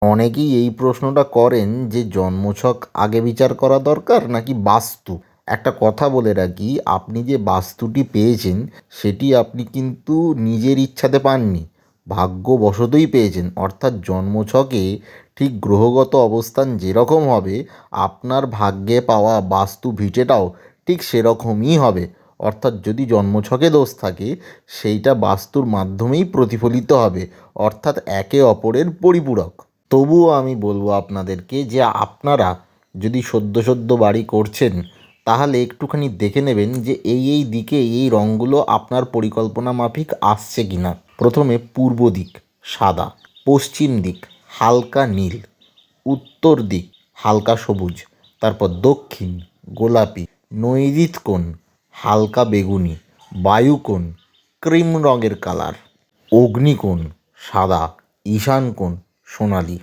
অনেকেই এই প্রশ্নটা করেন যে জন্মছক আগে বিচার করা দরকার নাকি বাস্তু। একটা কথা বলে রাখি, আপনি যে বাস্তুটি পেয়েছেন সেটি আপনি কিন্তু নিজের ইচ্ছাতে পাননি, ভাগ্যবশতই পেয়েছেন। অর্থাৎ জন্মছকে ঠিক গ্রহগত অবস্থান যেরকম হবে, আপনার ভাগ্যে পাওয়া বাস্তু ভিটেটাও ঠিক সেরকমই হবে। অর্থাৎ যদি জন্মছকে দোষ থাকে সেইটা বাস্তুর মাধ্যমেই প্রতিফলিত হবে, অর্থাৎ একে অপরের পরিপূরক। তবুও আমি বলবো আপনাদেরকে যে আপনারা যদি সদ্য সদ্য বাড়ি করছেন তাহলে একটুখানি দেখে নেবেন যে এই দিকে এই রঙগুলো আপনার পরিকল্পনা মাফিক আসছে কি না। প্রথমে পূর্ব দিক সাদা, পশ্চিম দিক হালকা নীল, উত্তর দিক হালকা সবুজ, তারপর দক্ষিণ গোলাপি, নৈঋত কোণ হালকা বেগুনি, বায়ুকোণ ক্রিম রঙের কালার, অগ্নিকোণ সাদা, ঈশান কোণ সোনালি।